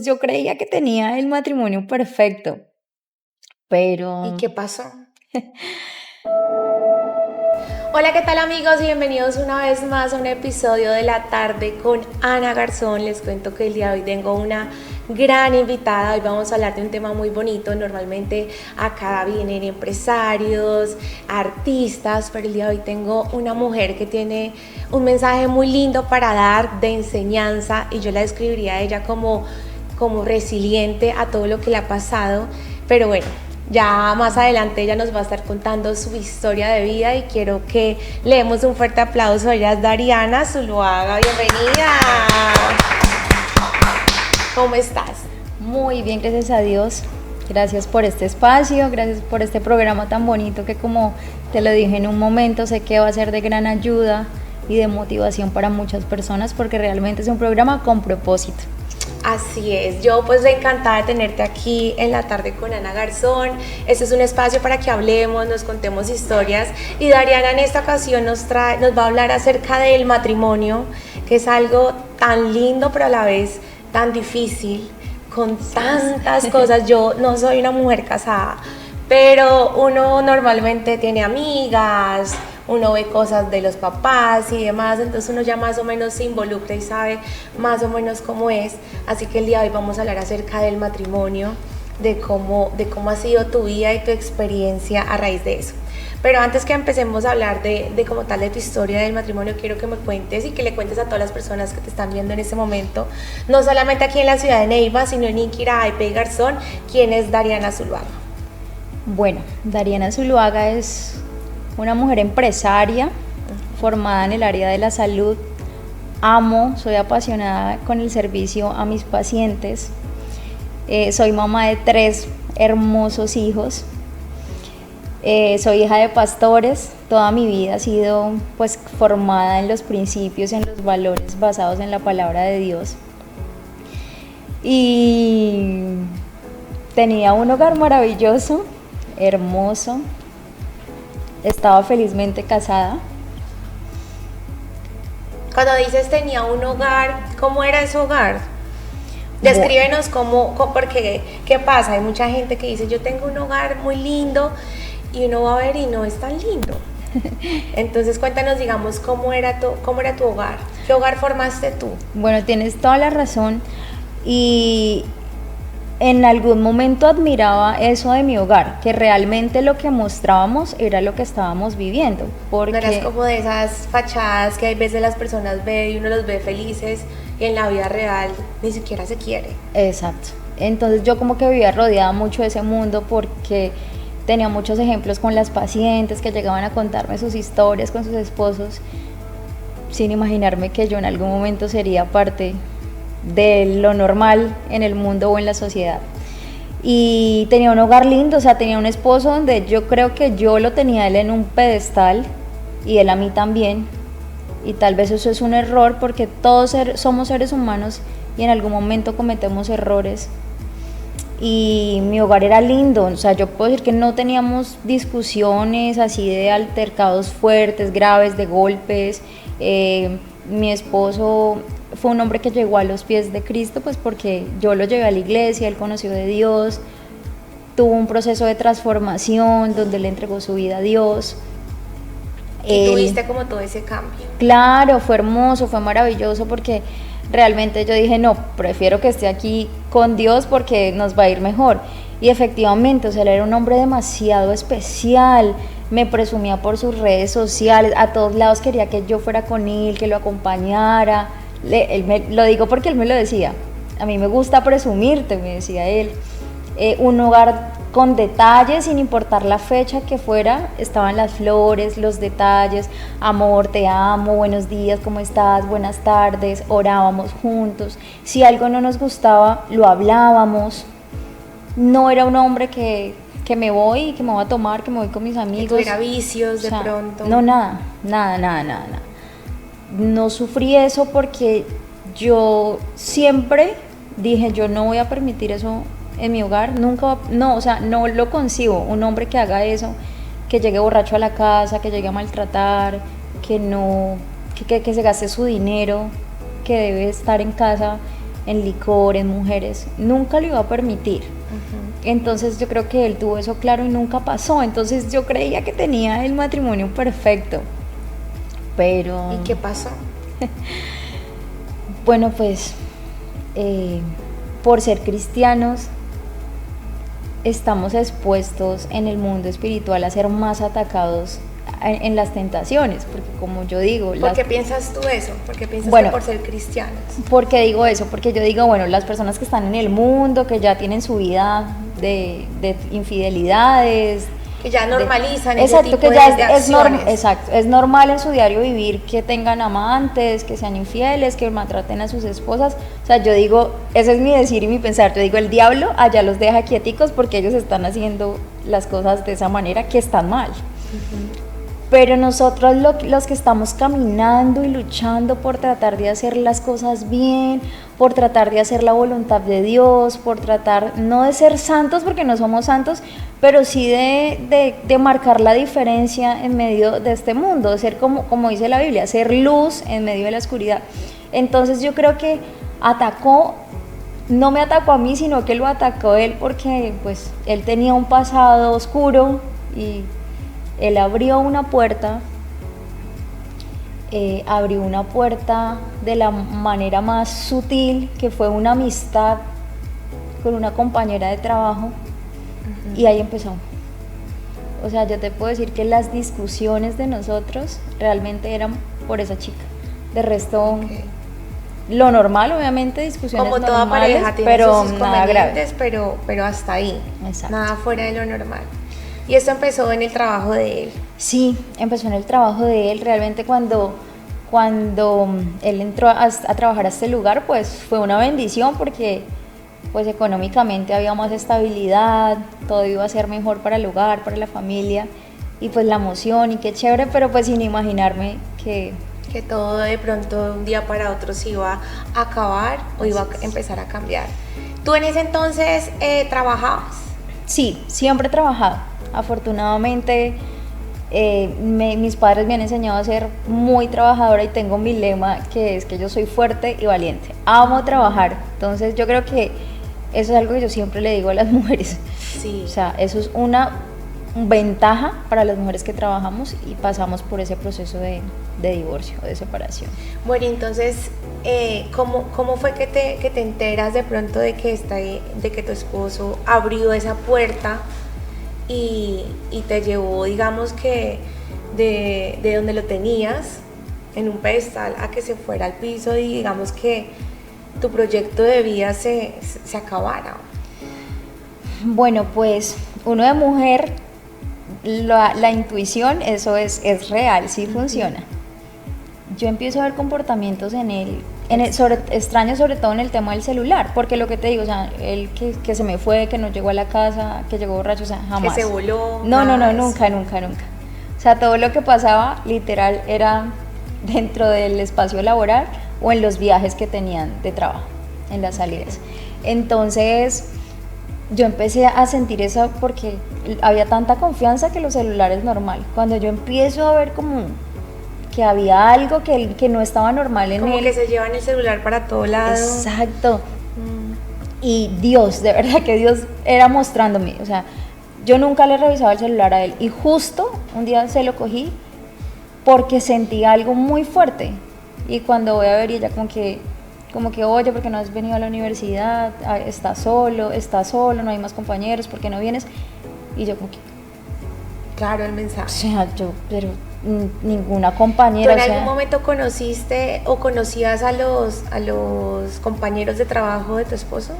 Yo creía que tenía el matrimonio perfecto, ¿Y pero qué pasó? Hola, ¿qué tal amigos? Y bienvenidos una vez más a un episodio de la tarde con Ana Garzón. Les cuento que el día de hoy tengo una gran invitada. Hoy vamos a hablar de un tema muy bonito. Normalmente acá vienen empresarios, artistas, pero el día de hoy tengo una mujer que tiene un mensaje muy lindo para dar de enseñanza y yo la describiría a ella como resiliente a todo lo que le ha pasado. Pero bueno, ya más adelante ella nos va a estar contando su historia de vida y quiero que le demos un fuerte aplauso. Ella es Dariana Zuluaga, bienvenida. ¿Cómo estás? muy bien, gracias a Dios. Gracias por este espacio, gracias por este programa tan bonito que, como te lo dije en un momento, sé que va a ser de gran ayuda y de motivación para muchas personas porque realmente es un programa con propósito. Así es, yo pues encantada de tenerte aquí en la tarde con Ana Garzón. Este es un espacio para que hablemos, nos contemos historias y Dariana en esta ocasión nos va a hablar acerca del matrimonio, que es algo tan lindo pero a la vez tan difícil, con tantas cosas. Yo no soy una mujer casada, pero uno normalmente tiene amigas, uno ve cosas de los papás y demás, entonces uno ya más o menos se involucra y sabe más o menos cómo es. Así que el día de hoy vamos a hablar acerca del matrimonio, de cómo ha sido tu vida y tu experiencia a raíz de eso. Pero antes que empecemos a hablar de como tal de tu historia del matrimonio, quiero que me cuentes y que le cuentes a todas las personas que te están viendo en este momento, no solamente aquí en la ciudad de Neiva, sino en Inquirá y Garzón, quién es Dariana Zuluaga. Bueno, Dariana Zuluaga es una mujer empresaria formada en el área de la salud. Soy apasionada con el servicio a mis pacientes. Soy mamá de 3 hermosos hijos. Soy hija de pastores. Toda mi vida ha sido pues formada en los principios, en los valores basados en la palabra de Dios. Y tenía un hogar maravilloso, hermoso. Estaba felizmente casada. Cuando dices tenía un hogar, ¿cómo era ese hogar? Descríbenos porque ¿qué pasa? Hay mucha gente que dice yo tengo un hogar muy lindo y uno va a ver y no es tan lindo. Entonces cuéntanos, digamos, cómo era tu hogar, qué hogar formaste tú. Bueno, tienes toda la razón y en algún momento admiraba eso de mi hogar, que realmente lo que mostrábamos era lo que estábamos viviendo. Porque no eras como de esas fachadas que hay veces las personas ven y uno los ve felices y en la vida real ni siquiera se quiere. Exacto. Entonces yo como que vivía rodeada mucho de ese mundo porque tenía muchos ejemplos con las pacientes que llegaban a contarme sus historias con sus esposos, sin imaginarme que yo en algún momento sería parte de lo normal en el mundo o en la sociedad. Y tenía un hogar lindo, o sea, tenía un esposo donde yo creo que yo lo tenía a él en un pedestal y él a mí también. Y tal vez eso es un error porque todos somos seres humanos y en algún momento cometemos errores. Y mi hogar era lindo, o sea, yo puedo decir que no teníamos discusiones así de altercados fuertes, graves, de golpes. Mi esposo fue un hombre que llegó a los pies de Cristo, pues porque yo lo llevé a la iglesia, él conoció de Dios, tuvo un proceso de transformación donde le entregó su vida a Dios. Y tuviste como todo ese cambio. Claro, fue hermoso, fue maravilloso porque realmente yo dije, no, prefiero que esté aquí con Dios porque nos va a ir mejor. Y efectivamente, o sea, él era un hombre demasiado especial, me presumía por sus redes sociales, a todos lados quería que yo fuera con él, que lo acompañara. Lo digo porque él me lo decía, a mí me gusta presumirte, me decía él. Un hogar con detalles, sin importar la fecha que fuera, estaban las flores, los detalles, amor, te amo, buenos días, ¿cómo estás? Buenas tardes, orábamos juntos. Si algo no nos gustaba, lo hablábamos. No era un hombre que me voy, que me voy a tomar, que me voy con mis amigos. Que tuviera vicios de pronto. No, nada. No sufrí eso porque yo siempre dije, yo no voy a permitir eso en mi hogar, nunca, no, o sea, no lo concibo, un hombre que haga eso, que llegue borracho a la casa, que llegue a maltratar, que no, que se gaste su dinero, que debe estar en casa en licor, en mujeres, nunca lo iba a permitir. Entonces yo creo que él tuvo eso claro y nunca pasó. Entonces yo creía que tenía el matrimonio perfecto, pero... ¿Y qué pasó? Bueno, pues por ser cristianos estamos expuestos en el mundo espiritual a ser más atacados en las tentaciones, porque como yo digo... ¿Por qué piensas tú eso? ¿Por qué piensas bueno, que por ser cristianos? ¿Por qué digo eso? Porque yo digo, bueno, las personas que están en el mundo, que ya tienen su vida de infidelidades... Que ya normalizan ese tipo de acciones. Exacto, es normal en su diario vivir que tengan amantes, que sean infieles, que maltraten a sus esposas. O sea, yo digo, ese es mi decir y mi pensar. Yo digo, el diablo allá los deja quieticos porque ellos están haciendo las cosas de esa manera que están mal. Pero nosotros los que estamos caminando y luchando por tratar de hacer las cosas bien, por tratar de hacer la voluntad de Dios, por tratar no de ser santos porque no somos santos, pero sí de marcar la diferencia en medio de este mundo, de ser como dice la Biblia, ser luz en medio de la oscuridad. Entonces yo creo que no me atacó a mí, sino que lo atacó él porque pues él tenía un pasado oscuro y él abrió una puerta de la manera más sutil, que fue una amistad con una compañera de trabajo, y ahí empezó. O sea, yo te puedo decir que las discusiones de nosotros realmente eran por esa chica. De resto, lo normal, obviamente, discusiones como toda normales, pareja tiene pero sus nada grave. Pero hasta ahí. Exacto. Nada fuera de lo normal. ¿Y esto empezó en el trabajo de él? Sí, empezó en el trabajo de él. Realmente cuando él entró a trabajar a este lugar, pues fue una bendición porque pues económicamente había más estabilidad, todo iba a ser mejor para el hogar, para la familia, y pues la emoción y qué chévere, pero pues sin imaginarme que todo de pronto de un día para otro se iba a acabar o iba a empezar a cambiar. ¿Tú en ese entonces trabajabas? Sí, siempre he trabajado. Afortunadamente mis padres me han enseñado a ser muy trabajadora y tengo mi lema, que es que yo soy fuerte y valiente. Amo trabajar. Entonces yo creo que eso es algo que yo siempre le digo a las mujeres. Sí. O sea, eso es una ventaja para las mujeres que trabajamos y pasamos por ese proceso de divorcio o de separación. Bueno, entonces, ¿cómo fue que te enteras de pronto de que tu esposo abrió esa puerta y te llevó, digamos que de donde lo tenías en un pedestal a que se fuera al piso y digamos que tu proyecto de vida se acabara? Bueno, pues uno de mujer, la intuición, eso es real, sí funciona. Yo empiezo a ver comportamientos en él, extraños, sobre todo en el tema del celular, porque lo que te digo, o sea, él que se me fue, que no llegó a la casa, que llegó borracho, o sea, jamás. Que se voló. No, nunca. O sea, todo lo que pasaba, literal, era dentro del espacio laboral o en los viajes que tenían de trabajo, en las salidas. Entonces, yo empecé a sentir eso porque había tanta confianza que los celulares normal. Cuando yo empiezo a ver como que había algo que no estaba normal en él. Como que se llevan el celular para todo lado. Exacto. Y Dios, de verdad que Dios era mostrándome, o sea, yo nunca le revisaba el celular a él y justo un día se lo cogí porque sentí algo muy fuerte y cuando voy a ver ella como que oye, ¿por qué no has venido a la universidad? Estás solo, no hay más compañeros, ¿por qué no vienes? Y yo como que... Claro, el mensaje. O sea, pero ninguna compañera. ¿Tú en algún momento conociste o conocías a los compañeros de trabajo de tu esposo?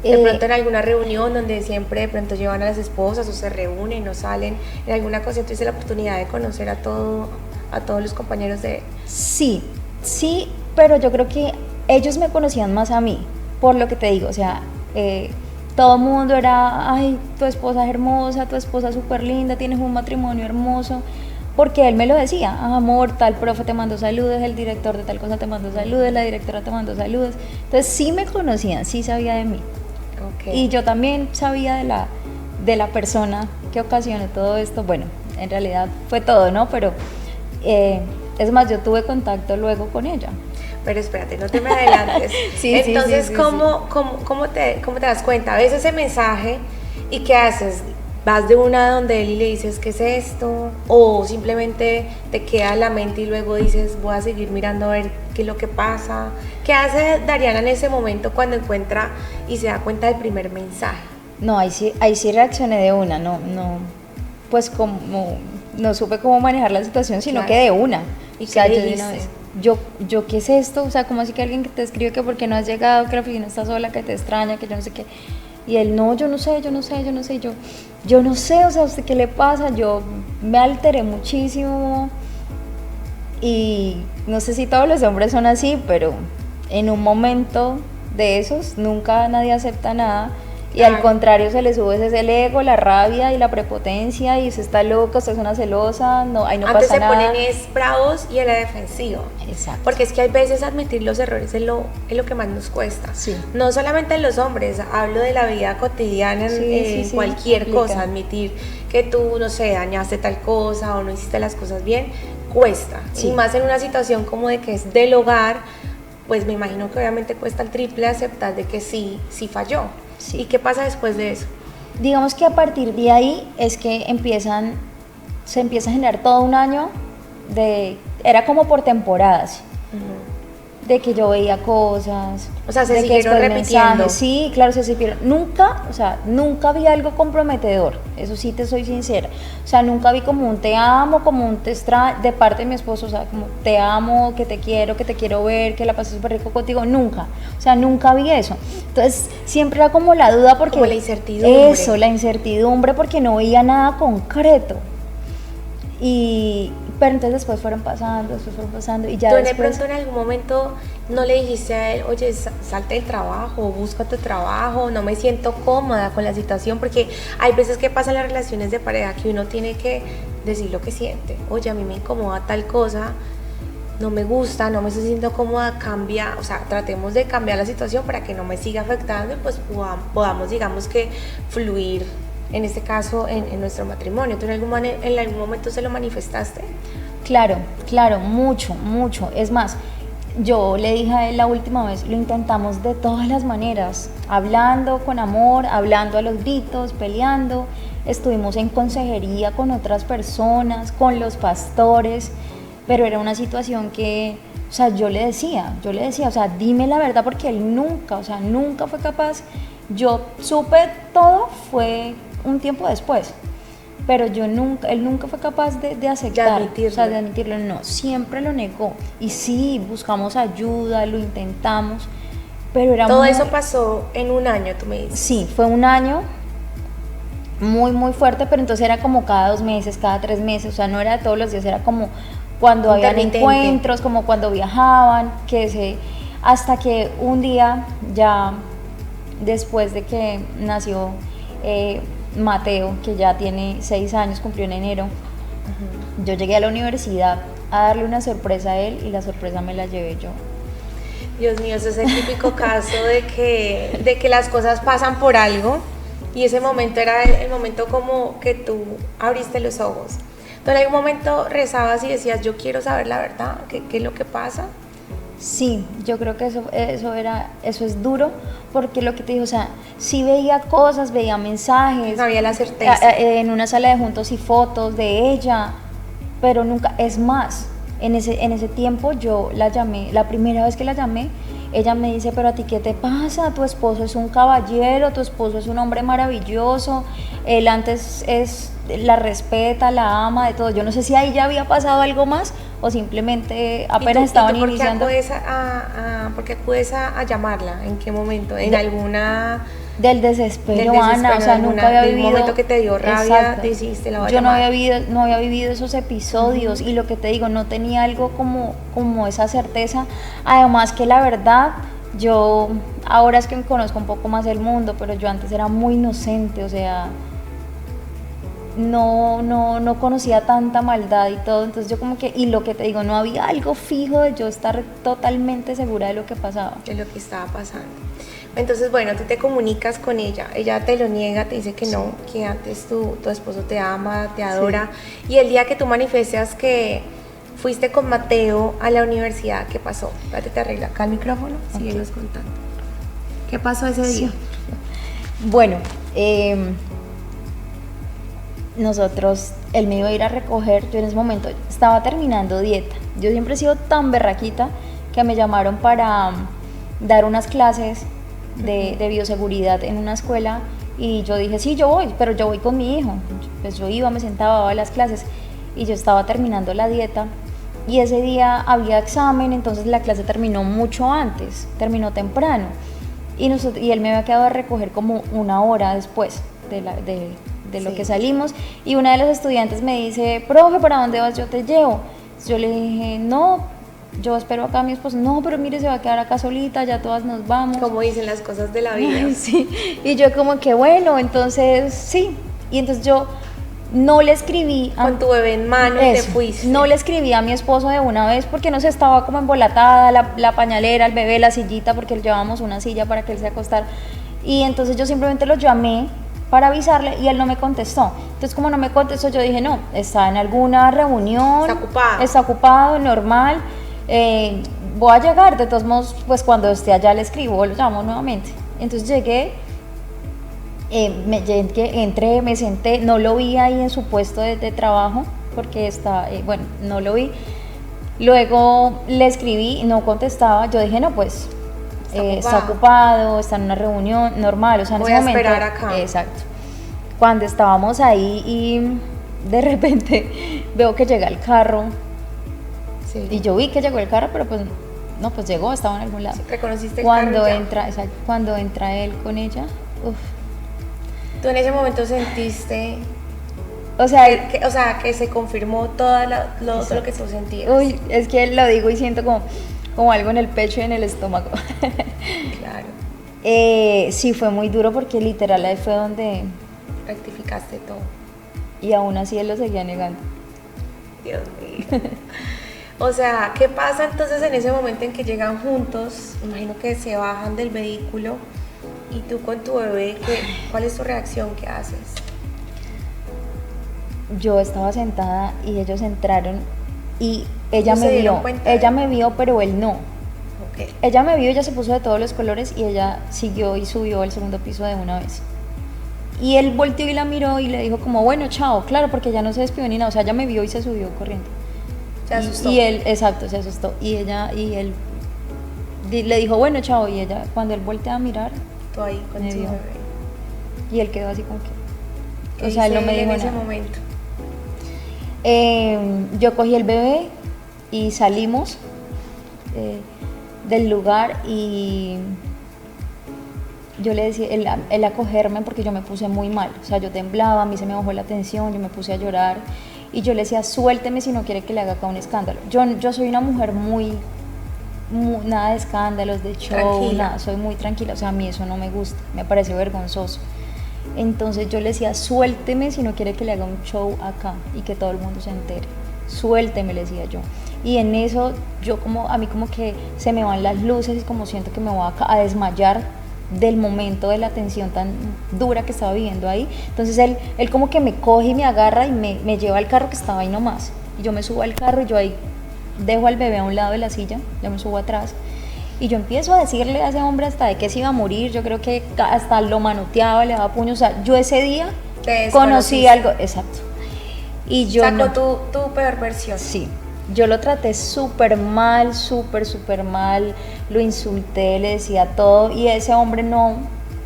De pronto en alguna reunión donde siempre de pronto llevan a las esposas o se reúnen o salen, en alguna ocasión tuviste la oportunidad de conocer a todos los compañeros de él. Sí, pero yo creo que ellos me conocían más a mí, por lo que te digo, o sea, todo el mundo era, ay, tu esposa es hermosa, tu esposa es súper linda, tienes un matrimonio hermoso, porque él me lo decía, amor, tal profe te mandó saludos, el director de tal cosa te mandó saludos, la directora te mandó saludos. Entonces sí me conocían, sí sabía de mí. Okay. Y yo también sabía de la persona que ocasionó todo esto. Bueno, en realidad fue todo, ¿no? Pero es más, yo tuve contacto luego con ella. Pero espérate, no te me adelantes. Entonces, ¿cómo te das cuenta? ¿Ves ese mensaje y qué haces? ¿Vas de una donde él y le dices qué es esto? ¿O simplemente te queda en la mente y luego dices voy a seguir mirando a ver qué es lo que pasa? ¿Qué hace Dariana en ese momento cuando encuentra y se da cuenta del primer mensaje? No, ahí sí reaccioné de una, pues como no supe cómo manejar la situación, sino Claro. que de una. ¿Y O sea, qué yo de dijiste? una vez, yo ¿qué es esto? O sea, como así que alguien que te escribe que por qué no has llegado, que la oficina está sola, que te extraña, que yo no sé qué. Y él, no, yo no sé, yo no sé, o sea, ¿a usted qué le pasa? Yo me alteré muchísimo y no sé si todos los hombres son así, pero en un momento de esos nunca nadie acepta nada. Y al contrario se le sube ese el ego, la rabia y la prepotencia y se está loca, usted es una celosa, no, ahí no Antes pasa se nada. ponen es bravos y a la defensiva. Exacto. Porque es que hay veces admitir los errores es lo que más nos cuesta. Sí. No solamente en los hombres, hablo de la vida cotidiana, en cualquier aplica. cosa, admitir que tú, no sé, dañaste tal cosa o no hiciste las cosas bien, cuesta. Sí. Y más en una situación como de que es del hogar, pues me imagino que obviamente cuesta el triple aceptar de que sí falló. Sí. ¿Y qué pasa después de eso? Digamos que a partir de ahí es que se empieza a generar todo un año era como por temporadas, de que yo veía cosas, O sea, se de que siguieron después repitiendo. mensajes, sí, claro, se siguieron, nunca vi algo comprometedor, eso sí te soy sincera, o sea, nunca vi como un te amo, como un te extraño, de parte de mi esposo, o sea, como te amo, que te quiero ver, que la pasé súper rico contigo, nunca, o sea, nunca vi eso, entonces siempre era como la duda porque... Como la incertidumbre. Eso, la incertidumbre porque no veía nada concreto. Pero entonces después fueron pasando y ya ¿Tú después... de pronto en algún momento no le dijiste a él, oye, salte del trabajo, busca tu trabajo, no me siento cómoda con la situación? Porque hay veces que pasan las relaciones de pareja que uno tiene que decir lo que siente. Oye, a mí me incomoda tal cosa, no me gusta, no me estoy sintiendo cómoda, cambia, o sea, tratemos de cambiar la situación para que no me siga afectando y pues podamos, digamos que, fluir. En este caso, en nuestro matrimonio. ¿Tú en algún momento se lo manifestaste? Claro, mucho. Es más, yo le dije a él la última vez, lo intentamos de todas las maneras, hablando con amor, hablando a los gritos, peleando. Estuvimos en consejería con otras personas, con los pastores, pero era una situación que, o sea, yo le decía, o sea, dime la verdad, porque él nunca fue capaz. Yo supe todo, fue un tiempo después, pero él nunca fue capaz de aceptar, admitirlo. O sea, de admitirlo, no, siempre lo negó, y sí, buscamos ayuda, lo intentamos, pero era Todo eso pasó en un año, tú me dices. Sí, fue un año muy fuerte, pero entonces era como cada 2 meses, cada 3 meses, o sea, no era todos los días, era como cuando habían encuentros, como cuando viajaban, hasta que un día ya después de que nació Mateo, que ya tiene 6 años, cumplió en enero, yo llegué a la universidad a darle una sorpresa a él y la sorpresa me la llevé yo. Dios mío, ese es el típico caso de que las cosas pasan por algo y ese momento era el momento como que tú abriste los ojos. ¿Tú en algún momento rezabas y decías, yo quiero saber la verdad, qué es lo que pasa? Sí, yo creo que eso es duro, porque lo que te digo, o sea, sí veía cosas, veía mensajes, No había la certeza. en una sala de juntos y fotos de ella, pero nunca, es más, en ese tiempo yo la llamé, la primera vez que la llamé, ella me dice, pero a ti ¿qué te pasa? Tu esposo es un caballero, tu esposo es un hombre maravilloso, él antes la respeta, la ama, de todo. Yo no sé si ahí ya había pasado algo más o simplemente apenas estaban iniciando. ¿Por qué acudes a llamarla? ¿En qué momento? ¿En alguna...? Del desespero, Ana, o sea, nunca había vivido... Del momento que te dio rabia, decidiste la voy a Yo llamar. no había vivido esos episodios, y lo que te digo, no tenía algo como esa certeza. Además que la verdad, yo ahora es que me conozco un poco más el mundo, pero yo antes era muy inocente, o sea, no conocía tanta maldad y todo, entonces yo como que, y lo que te digo, no había algo fijo de yo estar totalmente segura de lo que pasaba. De lo que estaba pasando. Entonces, bueno, tú te comunicas con ella te lo niega, te dice que no, que antes tu esposo te ama, te adora, y el día que tú manifiestas que fuiste con Mateo a la universidad, ¿qué pasó? Espérate, te arregla acá el micrófono, síguenos contando. ¿Qué pasó ese día? Bueno, él me iba a ir a recoger, yo en ese momento estaba terminando dieta. Yo siempre he sido tan berraquita que me llamaron para dar unas clases de bioseguridad en una escuela y yo dije, sí, yo voy, pero yo voy con mi hijo. Pues yo iba, me sentaba, daba las clases y yo estaba terminando la dieta y ese día había examen, entonces la clase terminó mucho antes, terminó temprano y él me había quedado a recoger como una hora después de lo que salimos y una de las estudiantes me dice, profe, ¿para dónde vas? Yo te llevo. Yo le dije, no, yo espero acá a mi esposo. No, pero mire, se va a quedar acá solita, ya todas nos vamos. Como dicen las cosas de la vida. Sí, y yo como que bueno, entonces sí, y entonces yo no le escribí con tu bebé en mano y te fuiste. No le escribí a mi esposo de una vez porque no sé, estaba como embolatada la pañalera, el bebé, la sillita, porque llevábamos una silla para que él se acostara. Y entonces yo simplemente lo llamé para avisarle y él no me contestó. Entonces como no me contestó, yo dije, no, está en alguna reunión. Está ocupado, normal. Voy a llegar, de todos modos, pues cuando esté allá le escribo, lo llamo nuevamente. Entonces llegué. Entré, me senté, no lo vi ahí en su puesto de trabajo porque no lo vi. Luego le escribí, no contestaba, yo dije no, pues está ocupado, está en una reunión normal, o sea, en voy ese a momento, esperar acá. Exacto. Cuando estábamos ahí y de repente veo que llega el carro, sí. Y yo vi que llegó el carro, pero pues no, pues llegó, estaba en algún lado. ¿Reconociste el cuando carro entra, exacto, cuando entra él con ella, uff. ¿Tú en ese momento sentiste, o sea, que se confirmó todo lo que tú sentías? Uy, es que lo digo y siento como algo en el pecho y en el estómago. Claro. Sí, fue muy duro porque literal ahí fue donde rectificaste todo. Y aún así él lo seguía negando. Dios mío. O sea, ¿qué pasa entonces en ese momento en que llegan juntos? Imagino que se bajan del vehículo. ¿Y tú con tu bebé, cuál es tu reacción? ¿Qué haces? Yo estaba sentada y ellos entraron y ella me vio, pero él no. Okay. Ella me vio, ella se puso de todos los colores y ella siguió y subió al segundo piso de una vez. Y él volteó y la miró y le dijo como, bueno, chao, claro, porque ella no se despidió ni nada, o sea, ella me vio y se subió corriendo. Se asustó. Y él, exacto, se asustó. Y él le dijo, bueno, chao, y ella, cuando él voltea a mirar, ahí con tu bebé. Y él quedó así como que, o sea, él no me dijo en nada. ese momento? Yo cogí el bebé y salimos del lugar y yo le decía, él a cogerme porque yo me puse muy mal, o sea, yo temblaba, a mí se me bajó la tensión, yo me puse a llorar y yo le decía, suélteme si no quiere que le haga acá un escándalo. Yo soy una mujer muy nada de escándalos, de show, nada, soy muy tranquila, o sea, a mí eso no me gusta, me parece vergonzoso. Entonces yo le decía, suélteme si no quiere que le haga un show acá y que todo el mundo se entere, suélteme, le decía yo. Y en eso a mí como que se me van las luces y como siento que me voy a desmayar del momento de la tensión tan dura que estaba viviendo ahí. Entonces él como que me coge y me agarra y me lleva al carro que estaba ahí nomás, y yo me subo al carro y yo ahí dejo al bebé a un lado de la silla, yo me subo atrás y yo empiezo a decirle a ese hombre hasta de que se iba a morir, yo creo que hasta lo manoteaba, le daba puños, o sea, yo ese día conocí algo, exacto. Y yo sacó tu peor versión. Sí, yo lo traté súper mal, súper mal, lo insulté, le decía todo y ese hombre no,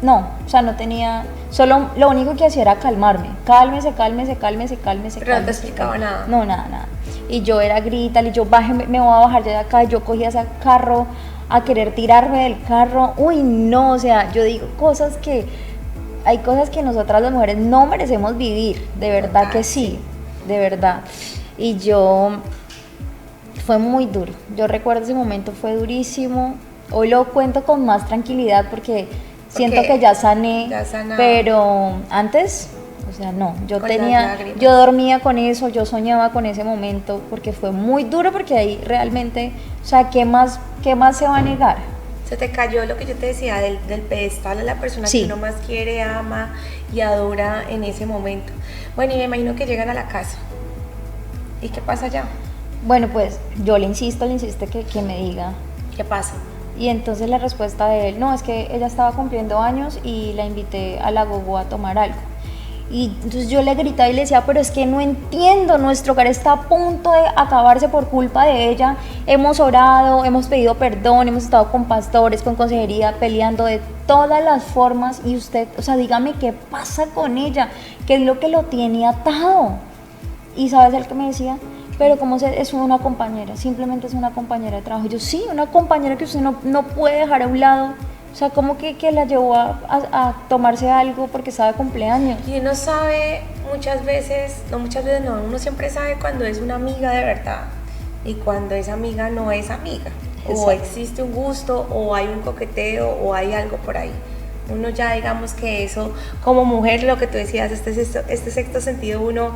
o sea, no tenía, solo lo único que hacía era calmarme, cálmese. Pero no te explicaba nada. No, nada. Y yo era grítale, yo me voy a bajar de acá, yo cogía ese carro a querer tirarme del carro, uy no, o sea, yo digo hay cosas que nosotras las mujeres no merecemos vivir, de verdad que sí, de verdad. Y fue muy duro, yo recuerdo ese momento, fue durísimo, hoy lo cuento con más tranquilidad porque siento que ya sané, pero antes... O sea, no, yo dormía con eso, yo soñaba con ese momento porque fue muy duro porque ahí realmente, o sea, ¿qué más se va a negar? Se te cayó lo que yo te decía del pedestal a la persona que uno más quiere, ama y adora en ese momento. Bueno, y me imagino que llegan a la casa. ¿Y qué pasa allá? Bueno, pues yo le insiste que me diga. ¿Qué pasa? Y entonces la respuesta de él, no, es que ella estaba cumpliendo años y la invité a la gogo a tomar algo. Y entonces yo le gritaba y le decía, pero es que no entiendo, nuestro hogar está a punto de acabarse por culpa de ella. Hemos orado, hemos pedido perdón, hemos estado con pastores, con consejería, peleando de todas las formas. Y usted, o sea, dígame qué pasa con ella, qué es lo que lo tiene atado. Y ¿sabes el que me decía? Pero como es una compañera, simplemente es una compañera de trabajo. Yo, sí, una compañera que usted no puede dejar a un lado. O sea, como que la llevó a tomarse algo porque estaba de cumpleaños. Y uno sabe muchas veces no, uno siempre sabe cuando es una amiga de verdad y cuando esa amiga no es amiga. Exacto. O existe un gusto, o hay un coqueteo, o hay algo por ahí. Uno ya, digamos que eso, como mujer, lo que tú decías, este sexto sentido uno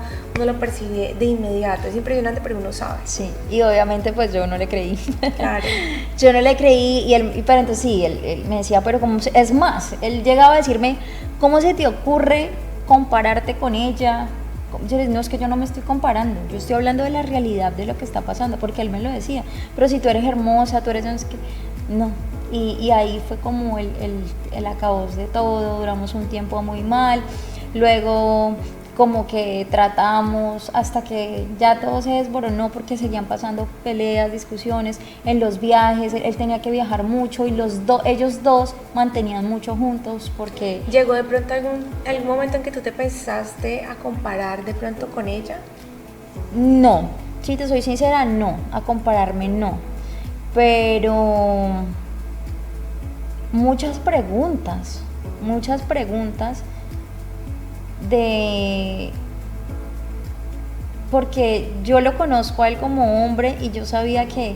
lo percibe de inmediato. Es impresionante, pero uno sabe. Sí, y obviamente pues yo no le creí. Claro. Yo no le creí, pero entonces sí, él me decía, pero como, es más, él llegaba a decirme, ¿cómo se te ocurre compararte con ella? Yo les digo, no, es que yo no me estoy comparando, yo estoy hablando de la realidad de lo que está pasando, porque él me lo decía, pero si tú eres hermosa, tú eres... No. Y ahí fue como el acabose de todo, duramos un tiempo muy mal, luego como que tratamos hasta que ya todo se desboronó porque seguían pasando peleas, discusiones en los viajes, él tenía que viajar mucho y ellos dos mantenían mucho juntos porque... ¿Llegó de pronto algún momento en que tú te pensaste a comparar de pronto con ella? No, si te soy sincera, no, a compararme no, pero... muchas preguntas porque yo lo conozco a él como hombre y yo sabía que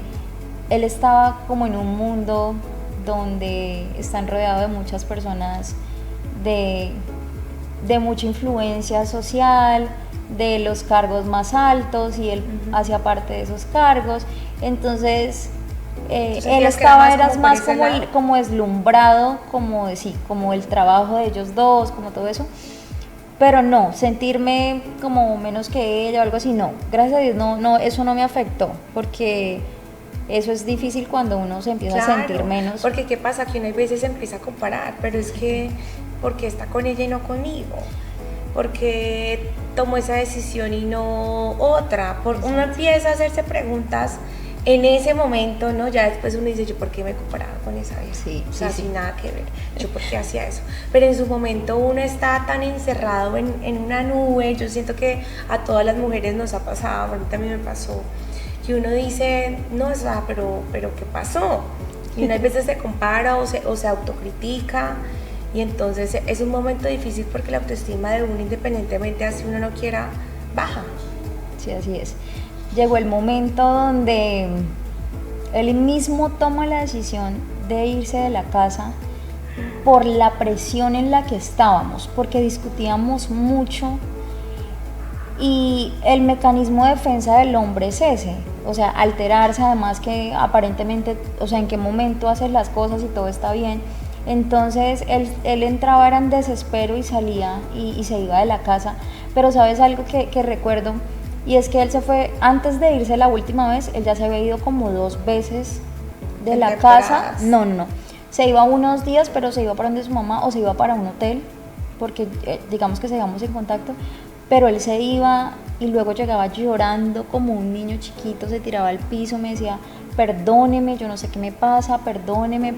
él estaba como en un mundo donde están rodeados de muchas personas de mucha influencia social, de los cargos más altos, y él hacía parte de esos cargos, entonces él estaba más como deslumbrado, como el trabajo de ellos dos, como todo eso, pero no, sentirme como menos que ella o algo así, no, gracias a Dios, no, eso no me afectó, porque eso es difícil cuando uno se empieza a sentir menos. Porque qué pasa, que uno a veces se empieza a comparar, pero es que, ¿por qué está con ella y no conmigo? Porque tomó esa decisión y no otra, uno empieza a hacerse preguntas en ese momento, ¿no? Ya después uno dice, ¿yo por qué me comparaba con esa vieja? Sí, o sea, sin nada que ver, ¿yo por qué hacía eso? Pero en su momento uno está tan encerrado en una nube, yo siento que a todas las mujeres nos ha pasado, a mí también me pasó, que uno dice, no, o sea, pero ¿qué pasó? Y una veces se compara o se autocritica, y entonces es un momento difícil porque la autoestima de uno, independientemente así uno no quiera, baja. Sí, así es. Llegó el momento donde él mismo toma la decisión de irse de la casa por la presión en la que estábamos, porque discutíamos mucho y el mecanismo de defensa del hombre es ese, o sea, alterarse, además que aparentemente, o sea, en qué momento haces las cosas y todo está bien. Entonces él entraba era en desespero y salía y se iba de la casa, pero ¿sabes algo que recuerdo? Y es que él se fue, antes de irse la última vez, él ya se había ido como 2 veces de la casa. No, se iba unos días, pero se iba para donde su mamá o se iba para un hotel, porque digamos que seguíamos en contacto, pero él se iba y luego llegaba llorando como un niño chiquito, se tiraba al piso, me decía, perdóneme, yo no sé qué me pasa, perdóneme,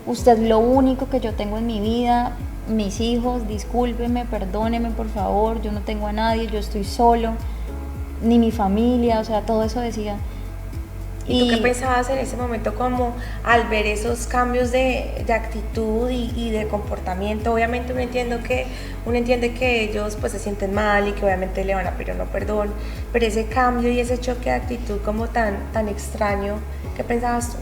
usted es lo único que yo tengo en mi vida, mis hijos, discúlpeme, perdóneme por favor, yo no tengo a nadie, yo estoy solo, ni mi familia, o sea, todo eso decía. ¿Y tú qué pensabas en ese momento como al ver esos cambios de actitud y de comportamiento? Obviamente uno entiende que ellos pues se sienten mal y que obviamente le van a pedir no perdón, pero ese cambio y ese choque de actitud como tan extraño, ¿qué pensabas tú?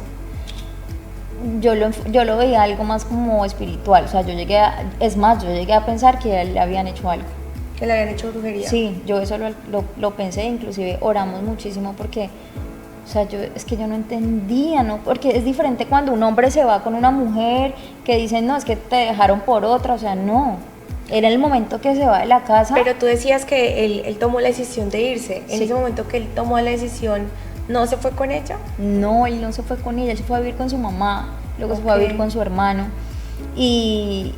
Yo lo veía algo más como espiritual, o sea, yo llegué a pensar que le habían hecho algo. ¿Que le habían hecho brujería? Sí, yo eso lo pensé, inclusive oramos muchísimo porque, o sea, es que yo no entendía, ¿no? Porque es diferente cuando un hombre se va con una mujer que dicen, no, es que te dejaron por otra, o sea, no. Era el momento que se va de la casa. Pero tú decías que él tomó la decisión de irse. En Sí. ese momento que él tomó la decisión, ¿no se fue con ella? No, él no se fue con ella, él se fue a vivir con su mamá, luego se fue a vivir con su hermano y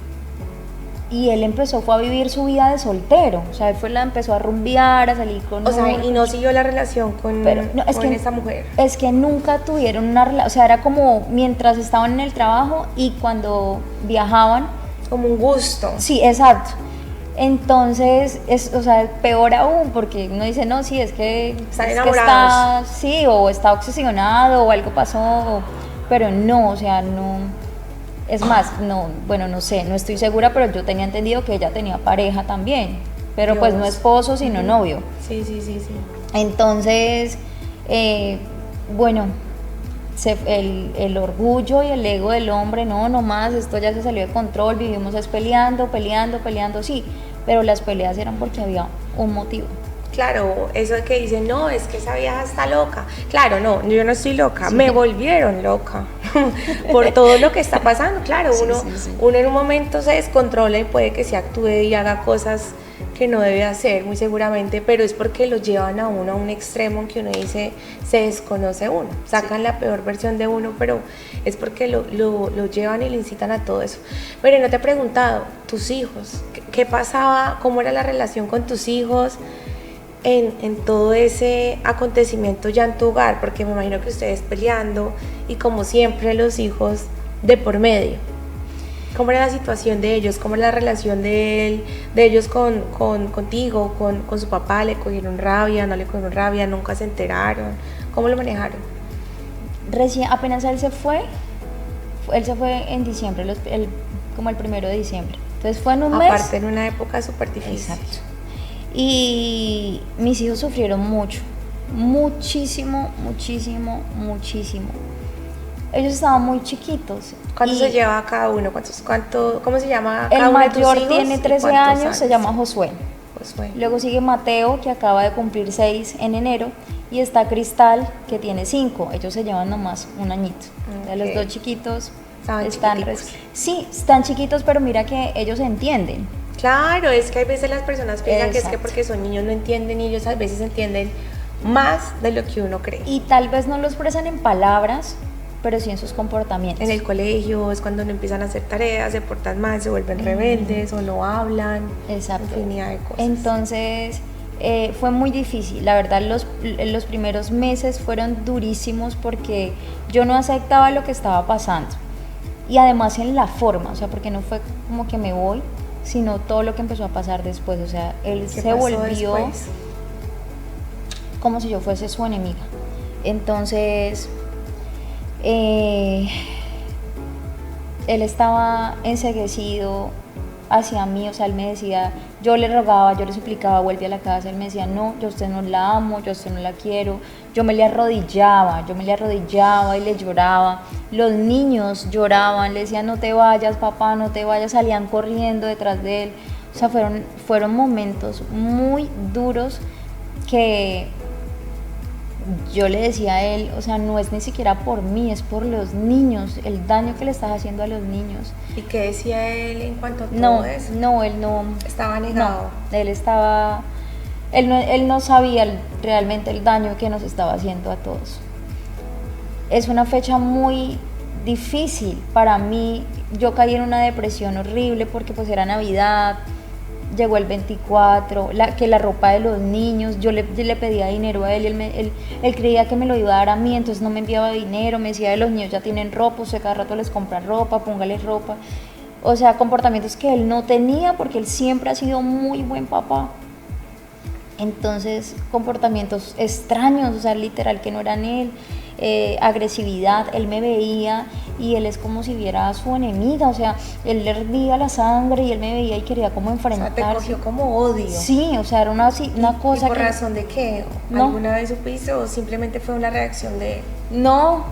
él fue a vivir su vida de soltero, o sea, empezó a rumbear, a salir con O sea, y no siguió la relación con esa mujer. Es que nunca tuvieron una relación, o sea, era como mientras estaban en el trabajo y cuando viajaban. Como un gusto. Sí, exacto. Entonces, o sea, peor aún, porque uno dice, no, sí, es que enamorados. sí, o está obsesionado, o algo pasó, pero no, o sea, no. Es más, no, bueno, no sé, no estoy segura, pero yo tenía entendido que ella tenía pareja también, pero Dios. pues no esposo, sino novio. Sí. Entonces, bueno, el orgullo y el ego del hombre, no más, esto ya se salió de control, vivimos es peleando, sí, pero las peleas eran porque había un motivo. Claro, eso de que dicen, no, es que esa vieja está loca. Claro, no, yo no estoy loca, Sí. me volvieron loca por todo lo que está pasando. Claro, Sí, uno, sí. uno en un momento se descontrola y puede que se actúe y haga cosas que no debe hacer, muy seguramente, pero es porque lo llevan a uno a un extremo en que uno dice, se desconoce uno, sacan la peor versión de uno, pero es porque lo llevan y le incitan a todo eso. Pero no te he preguntado, tus hijos, ¿qué pasaba? ¿Cómo era la relación con tus hijos en todo ese acontecimiento ya en tu hogar? Porque me imagino que ustedes peleando y como siempre los hijos de por medio. ¿Cómo era la situación de ellos? ¿Cómo era la relación de ellos contigo, con su papá? ¿Le cogieron rabia? ¿No le cogieron rabia? ¿Nunca se enteraron? ¿Cómo lo manejaron? Recién, apenas él se fue en diciembre, como el 1 de diciembre. Entonces fue en un mes. Aparte en una época súper difícil. Exacto. Y mis hijos sufrieron mucho, muchísimo. Ellos estaban muy chiquitos. ¿Cuánto se lleva cada uno? ¿Cómo se llama cada El uno de tus mayor hijos? tiene 13 años, se llama Josué. Josué. Luego sigue Mateo, que acaba de cumplir 6 en enero, y está Cristal, que tiene 5. Ellos se llevan nomás un añito. Okay. Los dos chiquitos Están sí, están chiquitos, pero mira que ellos entienden. Claro, es que hay veces las personas piensan que es que Exacto. porque son niños no entienden, y ellos a veces entienden más de lo que uno cree. Y tal vez no lo expresan en palabras, pero sí en sus comportamientos. En el colegio es cuando no empiezan a hacer tareas, se portan mal, se vuelven rebeldes o no hablan. Exacto. Infinidad de cosas. Entonces fue muy difícil, la verdad los primeros meses fueron durísimos porque yo no aceptaba lo que estaba pasando y además en la forma, o sea, porque no fue como que me voy, sino todo lo que empezó a pasar después, o sea, él se volvió después? Como si yo fuese su enemiga. Entonces él estaba enceguecido hacia mí, o sea, él me decía, yo le rogaba, yo le suplicaba, vuelve a la casa, él me decía, no, yo a usted no la amo, yo a usted no la quiero, yo me le arrodillaba y le lloraba, los niños lloraban, le decían, no te vayas, papá, no te vayas, salían corriendo detrás de él, o sea, fueron momentos muy duros que yo le decía a él, o sea, no es ni siquiera por mí, es por los niños, el daño que le estás haciendo a los niños. ¿Y qué decía él en cuanto a todo eso? No, él no. Estaba negado. No, él no sabía realmente el daño que nos estaba haciendo a todos. Es una fecha muy difícil para mí, yo caí en una depresión horrible porque pues era Navidad, llegó el 24, que la ropa de los niños, yo le pedía dinero a él, él creía que me lo iba a dar a mí, entonces no me enviaba dinero, me decía, los niños ya tienen ropa, usted cada rato les compra ropa, póngales ropa, o sea, comportamientos que él no tenía porque él siempre ha sido muy buen papá. Entonces, comportamientos extraños, o sea, literal que no eran él, agresividad, él me veía y él es como si viera a su enemiga, o sea, él le hervía la sangre y él me veía y quería como enfrentarse. O sea, te cogió como odio. Sí, o sea, era una cosa ¿Y por que... razón de qué? No. ¿Alguna vez supiste o simplemente fue una reacción de él? No,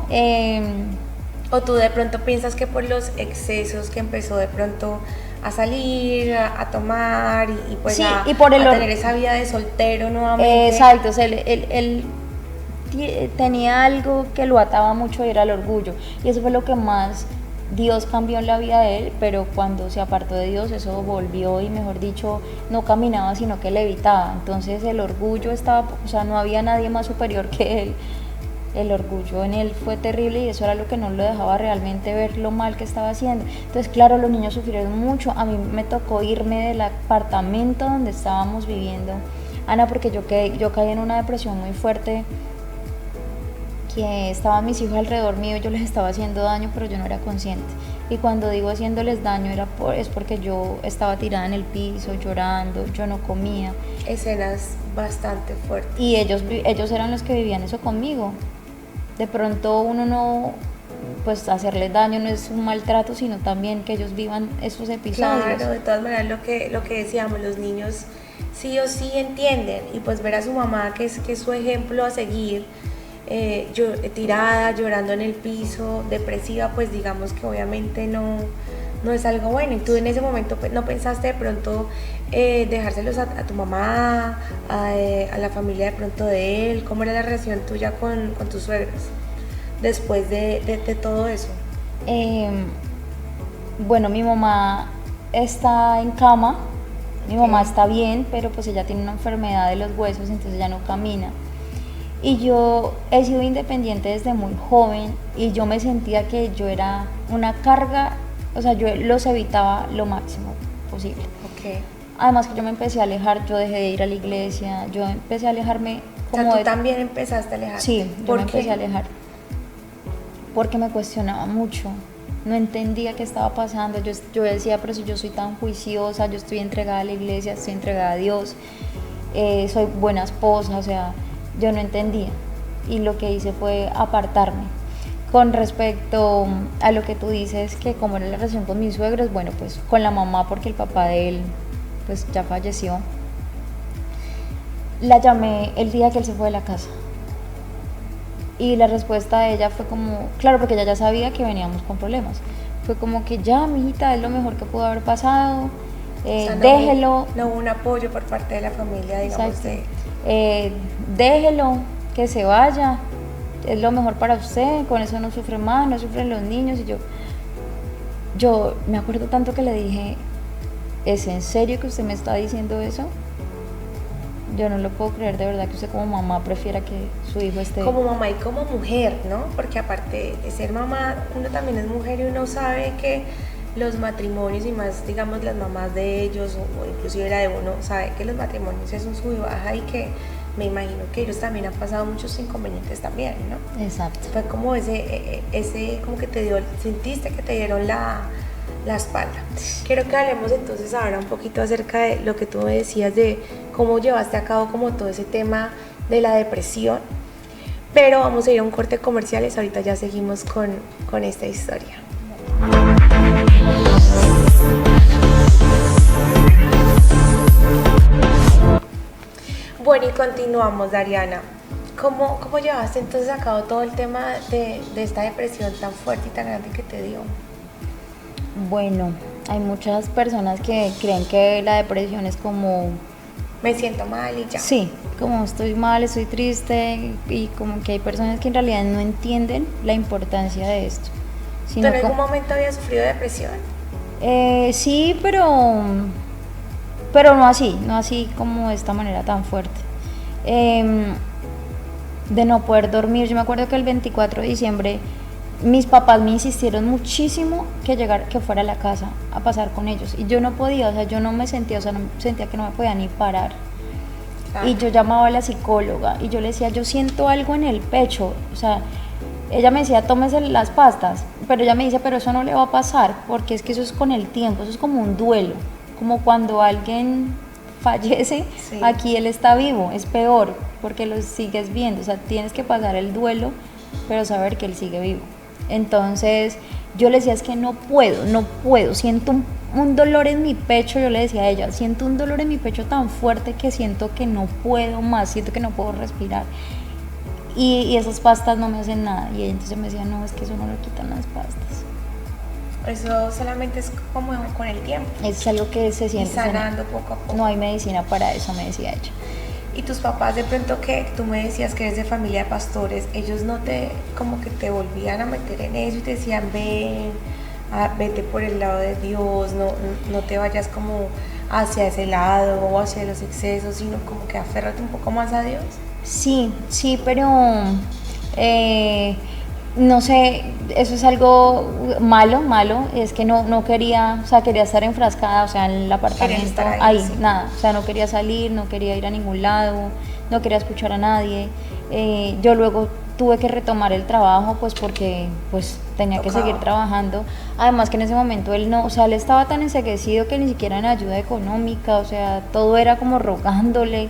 ¿O tú de pronto piensas que por los excesos que empezó de pronto a salir, a tomar y pues sí, a, y por a tener esa vida de soltero nuevamente? Exacto, o sea, él tenía algo que lo ataba mucho y era el orgullo, y eso fue lo que más Dios cambió en la vida de él, pero cuando se apartó de Dios eso volvió y mejor dicho no caminaba sino que levitaba. Entonces el orgullo estaba, o sea, no había nadie más superior que él. El orgullo en él fue terrible y eso era lo que no lo dejaba realmente ver lo mal que estaba haciendo. Entonces claro, los niños sufrieron mucho. A mí me tocó irme del apartamento donde estábamos viviendo, Ana, porque yo caí en una depresión muy fuerte, que estaban mis hijos alrededor mío, yo les estaba haciendo daño, pero yo no era consciente. Y cuando digo haciéndoles daño es porque yo estaba tirada en el piso, llorando, yo no comía. Escenas bastante fuertes. Y ellos eran los que vivían eso conmigo. De pronto uno no, pues hacerles daño no es un maltrato, sino también que ellos vivan esos episodios. Claro, de todas maneras lo que decíamos, los niños sí o sí entienden, y pues ver a su mamá que es su ejemplo a seguir, tirada, llorando en el piso, depresiva, pues digamos que obviamente no es algo bueno. Y tú en ese momento pues, no pensaste de pronto dejárselos a tu mamá, a la familia de pronto de él. ¿Cómo era la relación tuya con tus suegros después de todo eso? Bueno, mi mamá está en cama, mi mamá está bien, pero pues ella tiene una enfermedad de los huesos, entonces ella no camina. Y yo he sido independiente desde muy joven y yo me sentía que yo era una carga, o sea, yo los evitaba lo máximo posible. Okay. Además que yo me empecé a alejar, yo dejé de ir a la iglesia, yo empecé a alejarme como o sea, ¿tú también empezaste a alejarte? Sí, yo me empecé a alejar porque me cuestionaba mucho, no entendía qué estaba pasando. Yo decía, pero si yo soy tan juiciosa, yo estoy entregada a la iglesia, estoy entregada a Dios, soy buena esposa, o sea, yo no entendía y lo que hice fue apartarme. Con respecto a lo que tú dices, que cómo era la relación con mis suegros, bueno, pues con la mamá, porque el papá de él pues ya falleció. La llamé el día que él se fue de la casa y la respuesta de ella fue como, claro, porque ella ya sabía que veníamos con problemas, fue como que ya, mijita, es lo mejor que pudo haber pasado, o sea, déjelo. No hubo un apoyo por parte de la familia, digamos. Déjelo, que se vaya, es lo mejor para usted, con eso no sufre más, no sufren los niños. Y yo me acuerdo tanto que le dije, ¿es en serio que usted me está diciendo eso? Yo no lo puedo creer, de verdad, que usted como mamá prefiera que su hijo esté... Como mamá y como mujer, ¿no? Porque aparte de ser mamá, uno también es mujer y uno sabe que los matrimonios, y más digamos las mamás de ellos o inclusive la de uno, sabe que los matrimonios es un sub y baja y que me imagino que ellos también han pasado muchos inconvenientes también, ¿no? Exacto. Fue como ese como que sentiste que te dieron la espalda. Quiero que hablemos entonces ahora un poquito acerca de lo que tú me decías de cómo llevaste a cabo como todo ese tema de la depresión, pero vamos a ir a un corte comerciales, ahorita ya seguimos con esta historia. Bueno, y continuamos, Dariana. ¿Cómo llevaste entonces a cabo todo el tema de esta depresión tan fuerte y tan grande que te dio? Bueno, hay muchas personas que creen que la depresión es como... Me siento mal y ya. Sí, como estoy mal, estoy triste, y como que hay personas que en realidad no entienden la importancia de esto. ¿Tú en algún momento habías sufrido depresión? Sí, pero no así como de esta manera tan fuerte. De no poder dormir. Yo me acuerdo que el 24 de diciembre mis papás me insistieron muchísimo que fuera a la casa a pasar con ellos y yo no podía, o sea, yo no me sentía, o sea, no sentía que no me podía ni parar. Claro. Y yo llamaba a la psicóloga y yo le decía, yo siento algo en el pecho, o sea, ella me decía, tómese las pastas, pero ella me dice, pero eso no le va a pasar, porque es que eso es con el tiempo, eso es como un duelo, como cuando alguien fallece, sí. Aquí él está vivo, es peor, porque lo sigues viendo, o sea, tienes que pasar el duelo, pero saber que él sigue vivo. Entonces yo le decía, es que no puedo, siento un dolor en mi pecho, yo le decía a ella, siento un dolor en mi pecho tan fuerte que siento que no puedo más, siento que no puedo respirar y esas pastas no me hacen nada. Y ella entonces me decía, no, es que eso no lo quitan las pastas. Eso solamente es como con el tiempo. Es algo que se siente. Y sanando poco a poco. No hay medicina para eso, me decía ella. Y tus papás, de pronto, que tú me decías que eres de familia de pastores, ellos no como que te volvían a meter en eso y te decían, ven, vete por el lado de Dios, no te vayas como hacia ese lado o hacia los excesos, sino como que aférrate un poco más a Dios. Sí, sí, pero no sé, eso es algo malo, es que no quería, o sea, quería estar enfrascada, o sea, en el apartamento, estar ahí, sí. nada, o sea, no quería salir, no quería ir a ningún lado, no quería escuchar a nadie. Yo luego tuve que retomar el trabajo, pues porque pues tenía que seguir trabajando. Además que en ese momento él no, o sea, él estaba tan enseguecido que ni siquiera en ayuda económica, o sea, todo era como rogándole.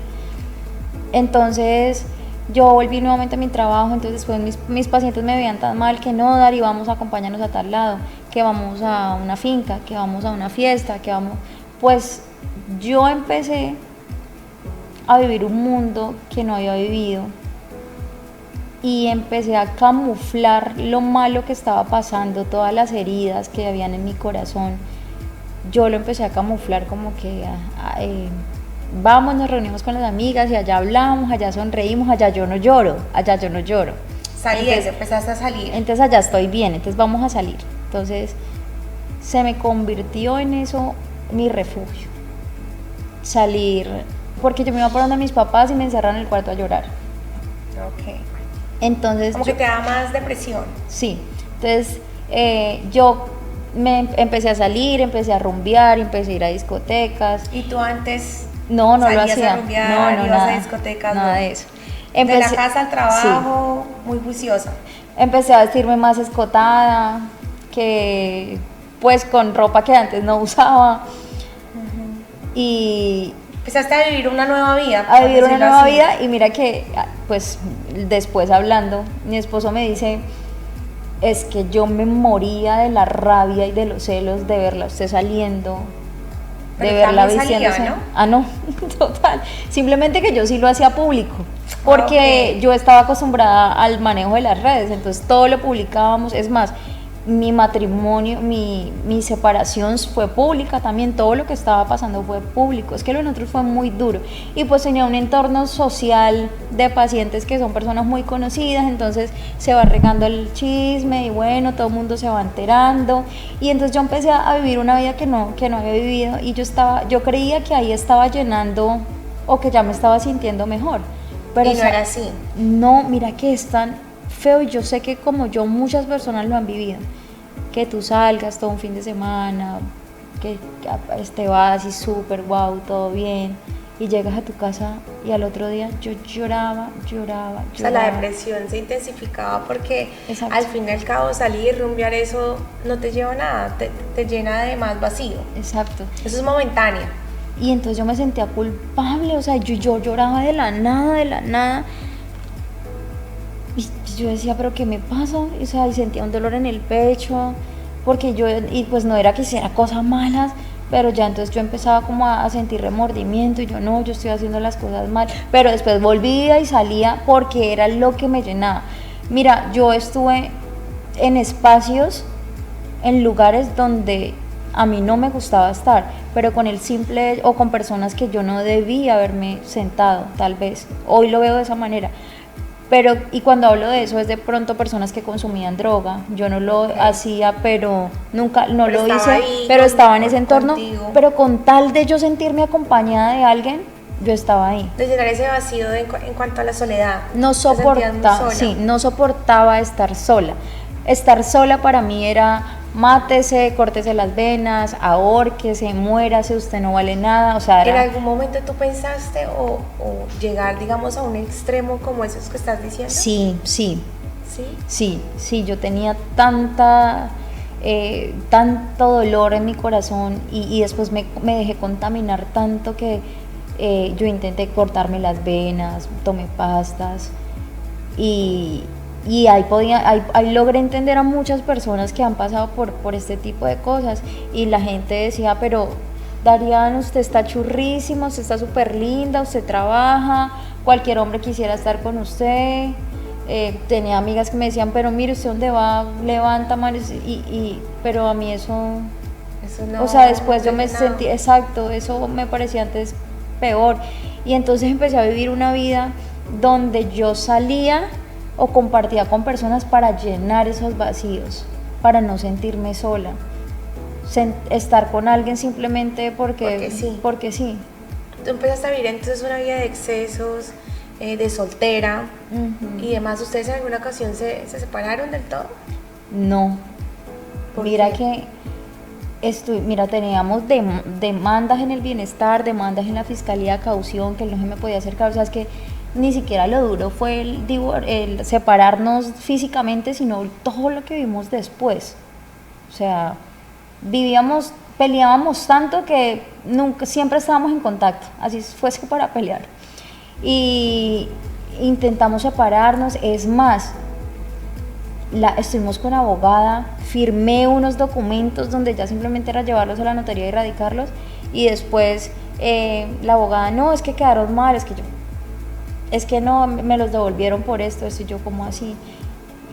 Entonces yo volví nuevamente a mi trabajo, entonces después mis pacientes me veían tan mal que no, Dari, vamos a acompañarnos a tal lado, que vamos a una finca, que vamos a una fiesta, que vamos... Pues yo empecé a vivir un mundo que no había vivido y empecé a camuflar lo malo que estaba pasando, todas las heridas que habían en mi corazón. Yo lo empecé a camuflar como que vamos, nos reunimos con las amigas y allá hablamos, allá sonreímos, allá yo no lloro. Saliendo, empezaste a salir. Entonces allá estoy bien, entonces vamos a salir. Entonces se me convirtió en eso mi refugio. Salir, porque yo me iba por donde mis papás y me encerraron en el cuarto a llorar. Ok. Entonces, como que te da más depresión. Sí, entonces yo me empecé a salir, empecé a rumbear, empecé a ir a discotecas. ¿Y tú antes no lo hacía? A rumbear, ibas nada, a discotecas, nada de eso. De la casa al trabajo, sí. Muy juiciosa. Empecé a vestirme más escotada, que pues con ropa que antes no usaba. Y empezaste a vivir una nueva vida. A vivir una nueva vida, y mira que pues después hablando, mi esposo me dice, es que yo me moría de la rabia y de los celos de verla usted saliendo, de verla vistiéndose. ¿No? Ah, no, total. Simplemente que yo sí lo hacía público, porque yo estaba acostumbrada al manejo de las redes, entonces todo lo publicábamos. Es más, mi matrimonio, mi separación fue pública también, todo lo que estaba pasando fue público. Es que lo de nosotros fue muy duro, y pues tenía un entorno social de pacientes que son personas muy conocidas, entonces se va regando el chisme y bueno, todo el mundo se va enterando, y entonces yo empecé a vivir una vida que no había vivido, y yo creía que ahí estaba llenando, o que ya me estaba sintiendo mejor, pero y no era así. No, mira que es tan feo, y yo sé que como yo muchas personas lo han vivido, que tú salgas todo un fin de semana, que te vas y súper wow, todo bien, y llegas a tu casa y al otro día yo lloraba. O sea, la depresión se intensificaba porque Exacto. Al fin y al cabo salir, rumbear, eso no te lleva a nada, te llena de más vacío. Exacto. Eso es momentáneo. Y entonces yo me sentía culpable, o sea, yo lloraba de la nada. Y yo decía, ¿pero qué me pasa? O sea, y sentía un dolor en el pecho, porque y pues no era que hiciera cosas malas, pero ya entonces yo empezaba como a sentir remordimiento, y yo estoy haciendo las cosas mal, pero después volvía y salía porque era lo que me llenaba. Mira, yo estuve en espacios, en lugares donde a mí no me gustaba estar, pero con el simple, o con personas que yo no debía haberme sentado, tal vez, hoy lo veo de esa manera. Pero, y cuando hablo de eso, es de pronto personas que consumían droga. Yo no lo hacía, pero nunca, no lo hice, ahí, pero estaba en ese entorno. Contigo. Pero con tal de yo sentirme acompañada de alguien, yo estaba ahí. De llenar ese vacío en cuanto a la soledad. No soportaba estar sola. Estar sola para mí era: mátese, córtese las venas, ahórquese, muérase, usted no vale nada. O sea, ¿En algún momento tú pensaste o llegar, digamos, a un extremo como esos que estás diciendo? Sí, yo tenía tanto dolor en mi corazón, y después me dejé contaminar tanto que yo intenté cortarme las venas, tomé pastas, y ahí logré entender a muchas personas que han pasado por este tipo de cosas, y la gente decía: pero Dariana, usted está churrísima, usted está súper linda, usted trabaja, cualquier hombre quisiera estar con usted. Tenía amigas que me decían: pero mire, ¿usted dónde va? Levanta manos. Pero a mí eso no, o sea, después yo me sentí, exacto, eso me parecía antes peor, y entonces empecé a vivir una vida donde yo salía o compartía con personas para llenar esos vacíos, para no sentirme sola. estar con alguien simplemente Porque sí. porque sí. Tú empezaste a vivir entonces una vida de excesos, de soltera y demás. ¿Ustedes en alguna ocasión se separaron del todo? No. ¿Por Mira qué? que mira, teníamos demandas en el bienestar, demandas en la fiscalía, caución, que él no se me podía acercar. O sea, es que ni siquiera lo duro fue el separarnos físicamente, sino todo lo que vimos después. O sea, peleábamos tanto que nunca, siempre estábamos en contacto, así fuese para pelear. Y intentamos separarnos, es más, estuvimos con abogada, firmé unos documentos donde ya simplemente era llevarlos a la notaría y radicarlos, y después la abogada, no, es que quedaron mal, es que no, me los devolvieron por esto, y yo como así,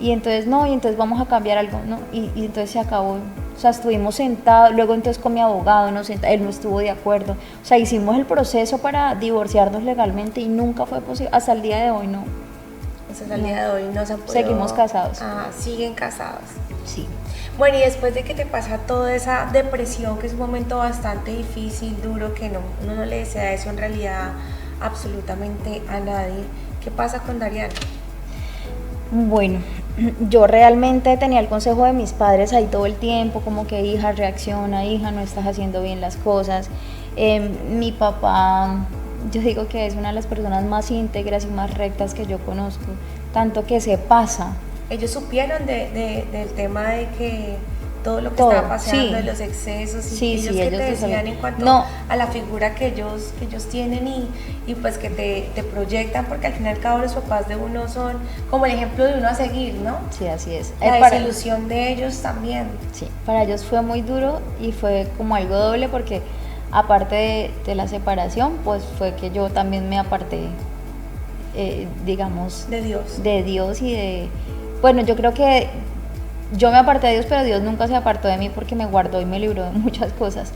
y entonces no, y entonces vamos a cambiar algo, no, y entonces se acabó. O sea, estuvimos sentados, luego entonces con mi abogado, él no estuvo de acuerdo, o sea, hicimos el proceso para divorciarnos legalmente y nunca fue posible, hasta el día de hoy no. Hasta el día de hoy no se han podido... Seguimos casados. Ah, siguen casados. Sí. Bueno, y después de que te pasa toda esa depresión, que es un momento bastante difícil, duro, que uno no le desea eso en realidad absolutamente a nadie, ¿qué pasa con Dariana? Bueno, yo realmente tenía el consejo de mis padres ahí todo el tiempo, como que hija, reacciona, hija, no estás haciendo bien las cosas. Mi papá, yo digo que es una de las personas más íntegras y más rectas que yo conozco, tanto que se pasa. Ellos supieron del tema de que todo lo que Todo, estaba pasando, sí. de los excesos, Sí, y ellos sí, que ellos te lo decían sabían. en cuanto No. a la figura que ellos tienen y pues que te proyectan, porque al fin y al cabo los papás de uno son como el ejemplo de uno a seguir, ¿no? Sí, así es. La desilusión de ellos también. Sí, para ellos fue muy duro y fue como algo doble porque aparte de la separación, pues fue que yo también me aparté, digamos, De Dios. de Dios y de... Bueno, yo creo que yo me aparté de Dios, pero Dios nunca se apartó de mí porque me guardó y me libró de muchas cosas.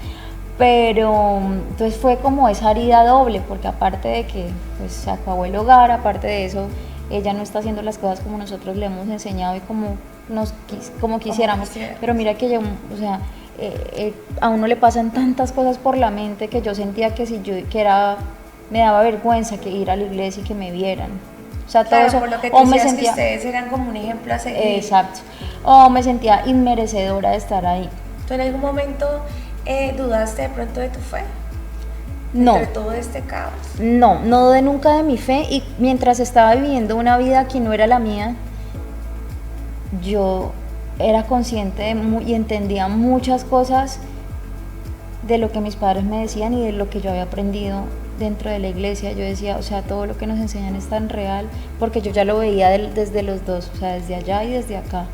Pero entonces fue como esa herida doble, porque aparte de que pues, se acabó el hogar, aparte de eso, ella no está haciendo las cosas como nosotros le hemos enseñado y como quisiéramos. Pero mira que yo, o sea, a uno le pasan tantas cosas por la mente que yo sentía que me daba vergüenza que ir a la iglesia y que me vieran. O sea, Claro, todo eso, por lo que tú o me decías sentía, que ustedes eran como un ejemplo a seguir. exacto, o me sentía inmerecedora de estar ahí. ¿Tú en algún momento dudaste de pronto de tu fe? No. Entre todo este caos. No dudé nunca de mi fe y mientras estaba viviendo una vida que no era la mía, yo era consciente y entendía muchas cosas de lo que mis padres me decían y de lo que yo había aprendido dentro de la iglesia. Yo decía, o sea, todo lo que nos enseñan es tan real, porque yo ya lo veía desde los dos, o sea, desde allá y desde acá,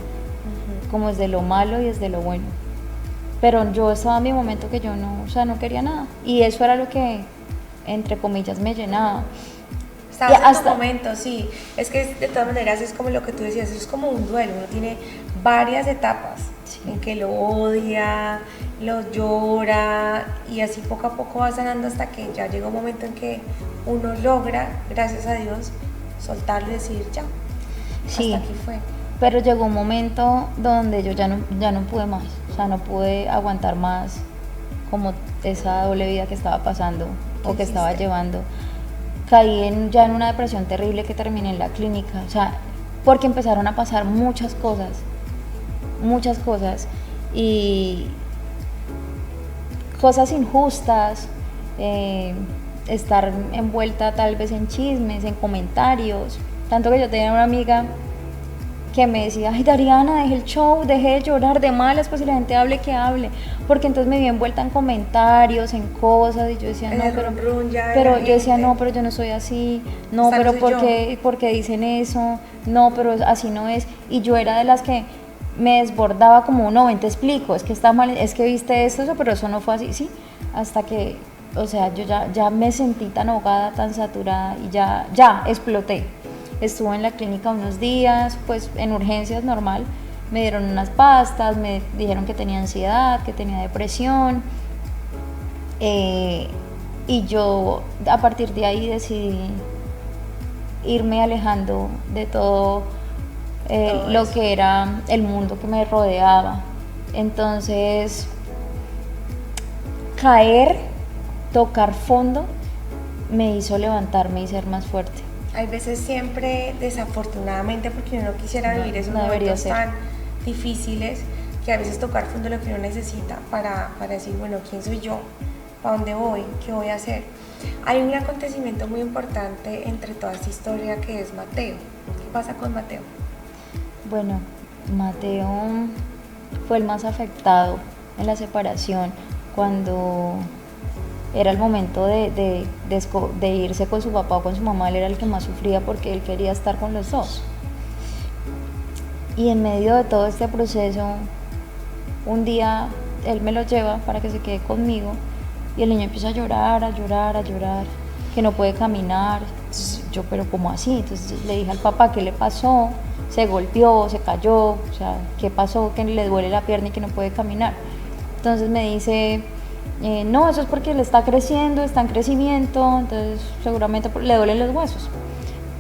como desde lo malo y desde lo bueno. Pero yo estaba en mi momento que yo no quería nada. Y eso era lo que, entre comillas, me llenaba. Estabas en tu momento, sí. Es que de todas maneras es como lo que tú decías, es como un duelo. Uno tiene varias etapas en que lo odia, lo llora y así poco a poco va sanando hasta que ya llega un momento en que uno logra, gracias a Dios, soltarlo y decir ya, sí, hasta aquí fue. Pero llegó un momento donde yo ya no pude más, o sea, no pude aguantar más como esa doble vida que estaba pasando o que estaba llevando. Caí ya en una depresión terrible que terminé en la clínica, o sea, porque empezaron a pasar muchas cosas y cosas injustas, estar envuelta tal vez en chismes, en comentarios, tanto que yo tenía una amiga que me decía, ay Dariana, deje el show, deje de llorar de malas, pues si la gente hable, que hable, porque entonces me vi envuelta en comentarios, en cosas, y yo decía, no, pero yo decía, no, pero yo no soy así, no, pero ¿por qué dicen eso? No, pero así no es, y yo era de las que me desbordaba como, no, ven, te explico, es que está mal, es que viste esto, pero eso no fue así, sí, hasta que, o sea, yo ya me sentí tan ahogada, tan saturada, y ya exploté. Estuve en la clínica unos días, pues en urgencias normal, me dieron unas pastas, me dijeron que tenía ansiedad, que tenía depresión, y yo a partir de ahí decidí irme alejando de todo lo que era el mundo que me rodeaba. Entonces caer, tocar fondo, me hizo levantarme y ser más fuerte. Hay veces siempre, desafortunadamente, porque uno no quisiera vivir esos momentos tan difíciles, que a veces tocar fondo es lo que uno necesita para decir, bueno, ¿quién soy yo? ¿Para dónde voy? ¿Qué voy a hacer? Hay un acontecimiento muy importante entre toda esta historia que es Mateo. ¿Qué pasa con Mateo? Bueno, Mateo fue el más afectado en la separación cuando era el momento de irse con su papá o con su mamá. Él era el que más sufría porque él quería estar con los dos. Y en medio de todo este proceso, un día él me lo lleva para que se quede conmigo y el niño empieza a llorar, que no puede caminar. Entonces yo, pero ¿cómo así? Entonces le dije al papá, ¿qué le pasó? Se golpeó, se cayó, o sea, ¿qué pasó? Que le duele la pierna y que no puede caminar. Entonces me dice, no, eso es porque él está creciendo, está en crecimiento, entonces seguramente le duelen los huesos.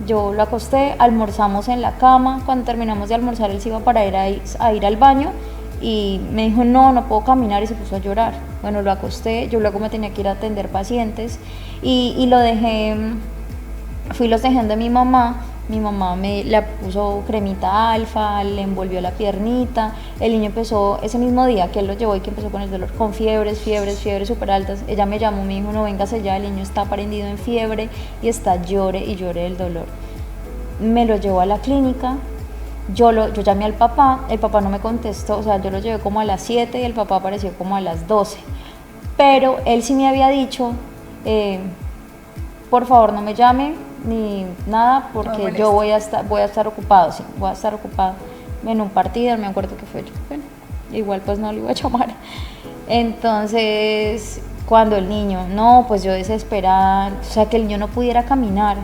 Yo lo acosté, almorzamos en la cama. Cuando terminamos de almorzar, él se iba para ir al baño y me dijo, no puedo caminar, y se puso a llorar. Bueno, lo acosté, yo luego me tenía que ir a atender pacientes y lo dejé, fui los dejando a mi mamá me le puso cremita alfa, le envolvió la piernita. El niño empezó, ese mismo día que él lo llevó y que empezó con el dolor, con fiebres súper altas. Ella me llamó, me dijo, no, véngase ya, el niño está prendido en fiebre y está llore del dolor. Me lo llevó a la clínica. Yo llamé al papá, el papá no me contestó, o sea, yo lo llevé como a las 7 y el papá apareció como a las 12. Pero él sí me había dicho, por favor no me llame ni nada porque yo voy a estar ocupado, sí, voy a estar ocupado en un partido, no me acuerdo qué fue yo. Bueno, igual pues no lo iba a llamar. Entonces, cuando el niño, no, pues yo desesperada, o sea, que el niño no pudiera caminar.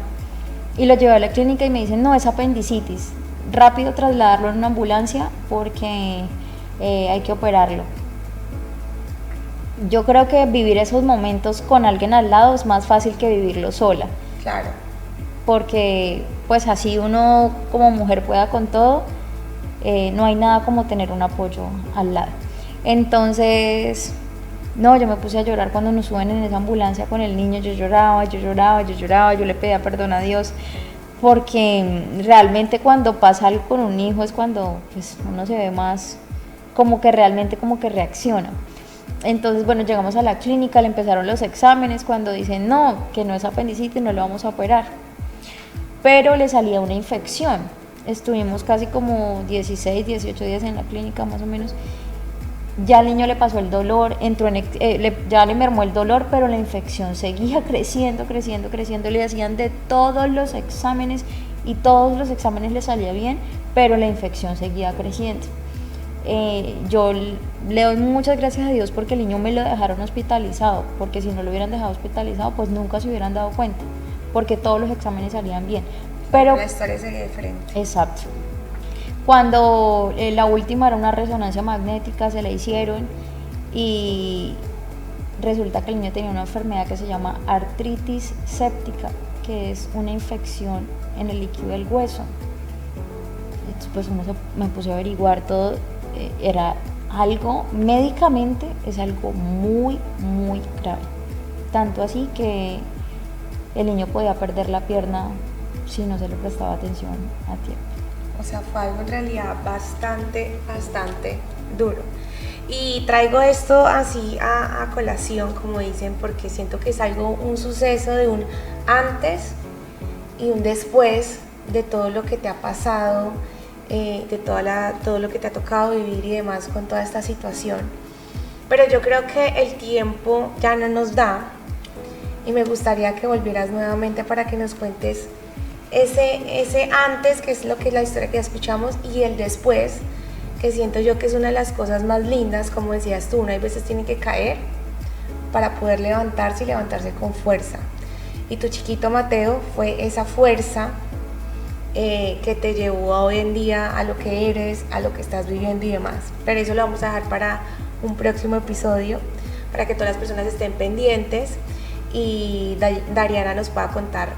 Y lo llevé a la clínica y me dicen, no, es apendicitis. Rápido trasladarlo en una ambulancia porque hay que operarlo. Yo creo que vivir esos momentos con alguien al lado es más fácil que vivirlo sola. Claro. Porque pues así uno como mujer pueda con todo, no hay nada como tener un apoyo al lado. Entonces, no, yo me puse a llorar cuando nos suben en esa ambulancia con el niño. Yo lloraba, yo le pedía perdón a Dios, porque realmente cuando pasa algo con un hijo es cuando pues, uno se ve más como que realmente como que reacciona. Entonces, bueno, llegamos a la clínica, le empezaron los exámenes, cuando dicen no, que no es apendicitis, no lo vamos a operar, pero le salía una infección. Estuvimos casi como 16, 18 días en la clínica más o menos. Ya al niño le pasó el dolor, ya le mermó el dolor, pero la infección seguía creciendo, le hacían de todos los exámenes y todos los exámenes le salía bien, pero la infección seguía creciendo. Yo le doy muchas gracias a Dios porque el niño me lo dejaron hospitalizado, porque si no lo hubieran dejado hospitalizado, pues nunca se hubieran dado cuenta, porque todos los exámenes salían bien. Pero la historia sería diferente. Exacto. Cuando la última era una resonancia magnética, se la hicieron y resulta que el niño tenía una enfermedad que se llama artritis séptica, que es una infección en el líquido del hueso. Entonces, pues me puse a averiguar todo, era algo, médicamente es algo muy, muy grave. Tanto así que el niño podía perder la pierna si no se le prestaba atención a tiempo. O sea, fue algo en realidad bastante duro. Y traigo esto así a colación, como dicen, porque siento que es un suceso de un antes y un después de todo lo que te ha pasado, de todo lo que te ha tocado vivir y demás con toda esta situación. Pero yo creo que el tiempo ya no nos da y me gustaría que volvieras nuevamente para que nos cuentes ese antes, que es lo que es la historia que ya escuchamos, y el después, que siento yo que es una de las cosas más lindas. Como decías tú, uno hay veces tiene que caer para poder levantarse y levantarse con fuerza, y tu chiquito Mateo fue esa fuerza que te llevó a hoy en día a lo que eres, a lo que estás viviendo y demás. Pero eso lo vamos a dejar para un próximo episodio, para que todas las personas estén pendientes y Dariana nos pueda contar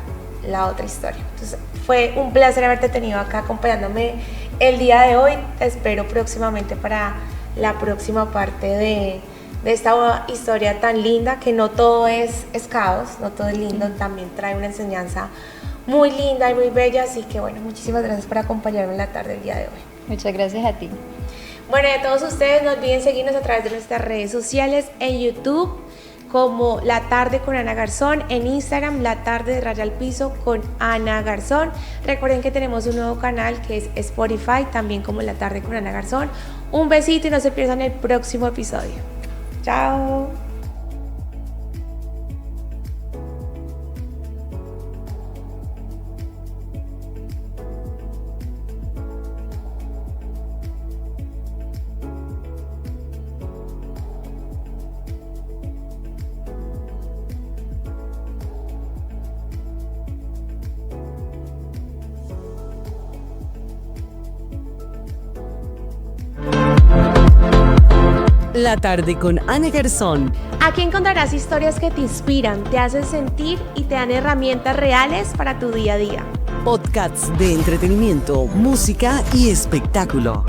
la otra historia. Entonces, fue un placer haberte tenido acá acompañándome el día de hoy. Te espero próximamente para la próxima parte de esta historia tan linda, que no todo es caos, no todo es lindo, también trae una enseñanza muy linda y muy bella. Así que bueno, muchísimas gracias por acompañarme en la tarde del día de hoy. Muchas gracias a ti. Bueno, y a todos ustedes no olviden seguirnos a través de nuestras redes sociales, en YouTube como La Tarde con Ana Garzón, en Instagram La Tarde de Raya al Piso con Ana Garzón. Recuerden que tenemos un nuevo canal que es Spotify, también como La Tarde con Ana Garzón. Un besito y no se pierdan el próximo episodio. Chao. La Tarde con Ana Garzón. Aquí encontrarás historias que te inspiran, te hacen sentir y te dan herramientas reales para tu día a día. Podcasts de entretenimiento, música y espectáculo.